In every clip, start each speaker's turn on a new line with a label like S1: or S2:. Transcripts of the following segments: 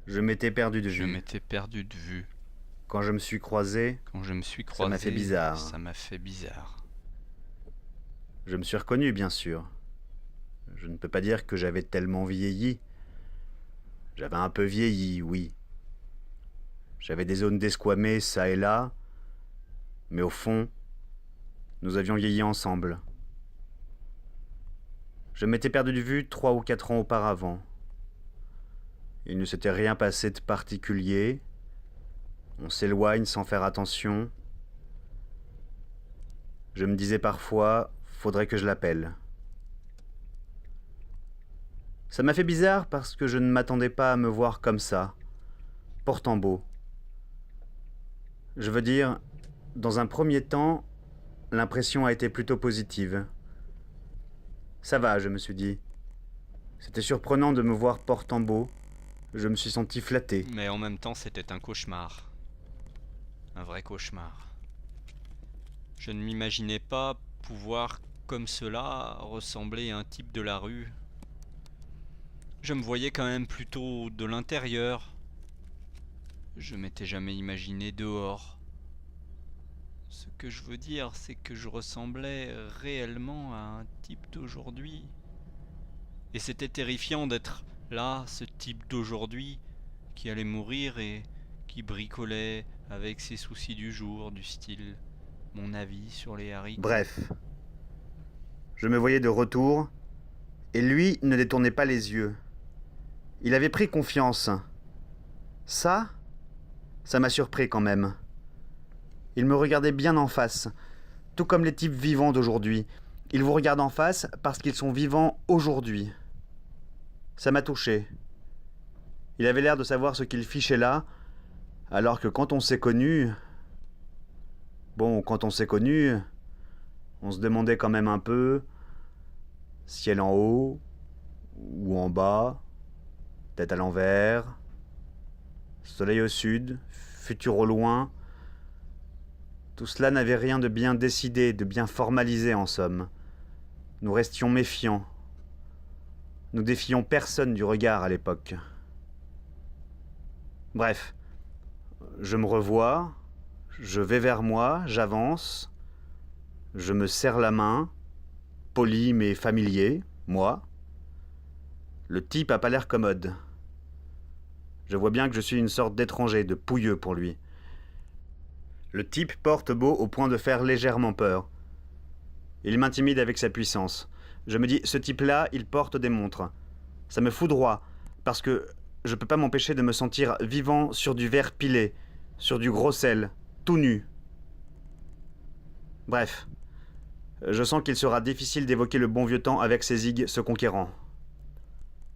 S1: Je m'étais perdu de
S2: Je
S1: vue.
S2: m'étais perdu de vue.
S1: Quand je me suis croisé,
S2: Quand je me suis
S1: ça m'a fait
S2: croisé,
S1: bizarre.
S2: ça m'a fait bizarre.
S1: Je me suis reconnu, bien sûr. Je ne peux pas dire que j'avais tellement vieilli. J'avais un peu vieilli, oui. J'avais des zones desquamées ça et là, mais au fond, nous avions vieilli ensemble. Je m'étais perdu de vue 3 ou 4 ans auparavant. Il ne s'était rien passé de particulier. On s'éloigne sans faire attention. Je me disais parfois, faudrait que je l'appelle. Ça m'a fait bizarre parce que je ne m'attendais pas à me voir comme ça, portant beau. Je veux dire, dans un premier temps, l'impression a été plutôt positive. Ça va, je me suis dit. C'était surprenant de me voir portant beau. Je me suis senti flatté.
S2: Mais en même temps, c'était un cauchemar. Un vrai cauchemar. Je ne m'imaginais pas pouvoir, comme cela, ressembler à un type de la rue. Je me voyais quand même plutôt de l'intérieur. Je m'étais jamais imaginé dehors. Ce que je veux dire, c'est que je ressemblais réellement à un type d'aujourd'hui. Et c'était terrifiant d'être là, ce type d'aujourd'hui, qui allait mourir et qui bricolait avec ses soucis du jour, du style mon avis sur les haricots.
S1: Bref, je me voyais de retour, et lui ne détournait pas les yeux. Il avait pris confiance. Ça m'a surpris quand même. Il me regardait bien en face, tout comme les types vivants d'aujourd'hui. Ils vous regardent en face parce qu'ils sont vivants aujourd'hui. Ça m'a touché. Il avait l'air de savoir ce qu'il fichait là, alors que quand on s'est connus... Bon, quand on s'est connus, on se demandait quand même un peu... Ciel en haut, ou en bas, tête à l'envers, soleil au sud, futur au loin... Tout cela n'avait rien de bien décidé, de bien formalisé en somme. Nous restions méfiants. Nous défions personne du regard à l'époque. Bref, je me revois, je vais vers moi, j'avance, je me serre la main, poli mais familier, moi. Le type a pas l'air commode. Je vois bien que je suis une sorte d'étranger, de pouilleux pour lui. Le type porte beau au point de faire légèrement peur. Il m'intimide avec sa puissance. Je me dis, ce type-là, il porte des montres. Ça me foudroie, parce que je peux pas m'empêcher de me sentir vivant sur du verre pilé, sur du gros sel, tout nu. Bref, je sens qu'il sera difficile d'évoquer le bon vieux temps avec ces zigues, ce conquérant.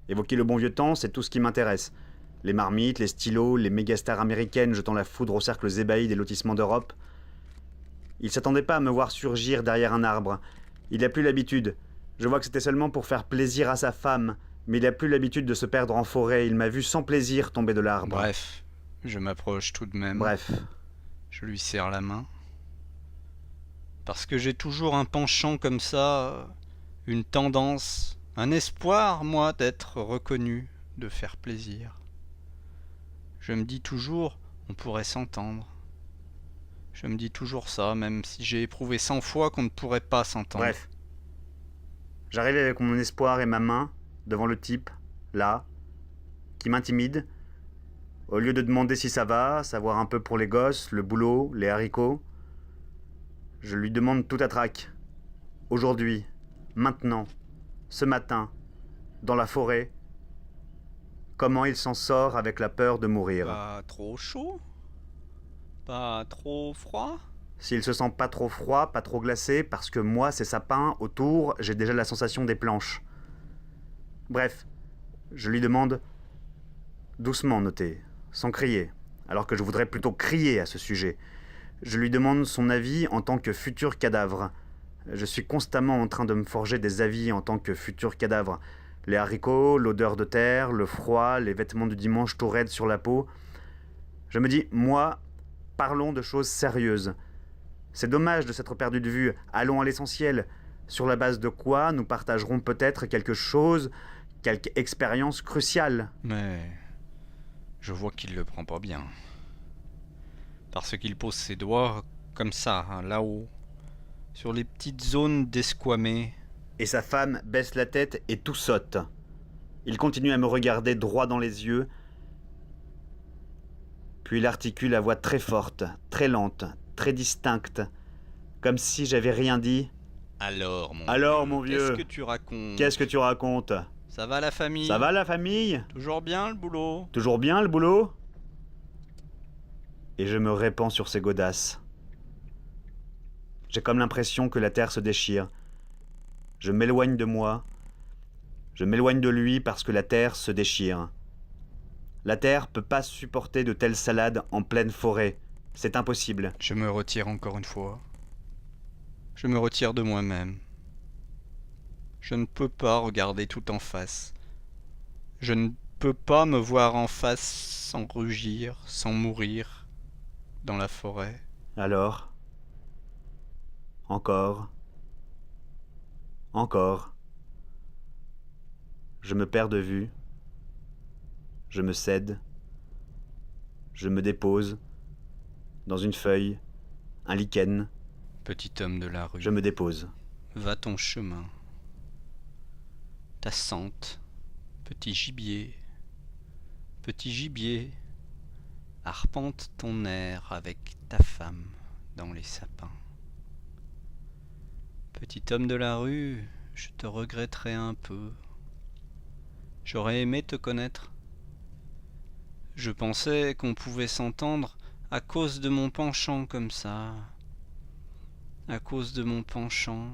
S1: Évoquer le bon vieux temps, c'est tout ce qui m'intéresse. Les marmites, les stylos, les mégastars américaines jetant la foudre aux cercles ébahis des lotissements d'Europe. Il s'attendait pas à me voir surgir derrière un arbre. Il a plus l'habitude. Je vois que c'était seulement pour faire plaisir à sa femme, mais il a plus l'habitude de se perdre en forêt. Il m'a vu sans plaisir tomber de l'arbre.
S2: Bref, je m'approche tout de même.
S1: Bref.
S2: Je lui serre la main. Parce que j'ai toujours un penchant comme ça, une tendance, un espoir, moi, d'être reconnu, de faire plaisir. Je me dis toujours, on pourrait s'entendre. Je me dis toujours ça, même si j'ai éprouvé 100 fois qu'on ne pourrait pas s'entendre.
S1: Bref. J'arrive avec mon espoir et ma main devant le type, là, qui m'intimide. Au lieu de demander si ça va, savoir un peu pour les gosses, le boulot, les haricots, je lui demande tout à trac. Aujourd'hui, maintenant, ce matin, dans la forêt, comment il s'en sort avec la peur de mourir.
S2: Pas trop chaud? Pas trop froid?
S1: S'il se sent pas trop froid, pas trop glacé, parce que moi, ces sapins, autour, j'ai déjà la sensation des planches. Bref, je lui demande, doucement noté, sans crier, alors que je voudrais plutôt crier à ce sujet. Je lui demande son avis en tant que futur cadavre. Je suis constamment en train de me forger des avis en tant que futur cadavre. Les haricots, l'odeur de terre, le froid, les vêtements du dimanche tout raides sur la peau. Je me dis, moi, parlons de choses sérieuses. C'est dommage de s'être perdu de vue. Allons à l'essentiel. Sur la base de quoi nous partagerons peut-être quelque chose, quelque expérience cruciale.
S2: Mais Je vois qu'il le prend pas bien. Parce qu'il pose ses doigts comme ça, hein, là-haut, sur les petites zones desquamées.
S1: Et sa femme baisse la tête et tout saute. Il continue à me regarder droit dans les yeux, puis il articule à voix très forte, très lente, très distincte, comme si j'avais rien dit.
S2: Alors,
S1: Mon vieux,
S2: qu'est-ce que tu racontes?
S1: Qu'est-ce que tu racontes?
S2: Ça va la famille?
S1: Ça va la famille?
S2: Toujours bien le boulot?
S1: Toujours bien le boulot? Et je me répands sur ces godasses. J'ai comme l'impression que la terre se déchire. Je m'éloigne de moi. Je m'éloigne de lui parce que la terre se déchire. La terre peut pas supporter de telles salades en pleine forêt. C'est impossible.
S2: Je me retire encore une fois. Je me retire de moi-même. Je ne peux pas regarder tout en face. Je ne peux pas me voir en face sans rugir, sans mourir, dans la forêt.
S1: Alors? Encore. Encore. Je me perds de vue. Je me cède. Je me dépose. Dans une feuille. Un lichen.
S2: Petit homme de la rue,
S1: Je me dépose.
S2: va ton chemin. Ta sente, petit gibier, arpente ton air avec ta femme dans les sapins. Petit homme de la rue, je te regretterai un peu. J'aurais aimé te connaître. Je pensais qu'on pouvait s'entendre à cause de mon penchant comme ça, à cause de mon penchant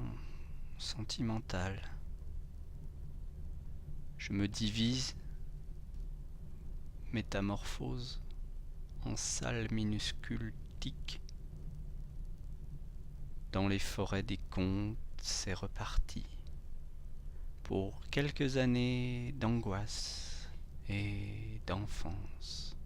S2: sentimental. Je me divise, métamorphose, en salles minuscules tiques. Dans les forêts des contes, c'est reparti. Pour quelques années d'angoisse et d'enfance.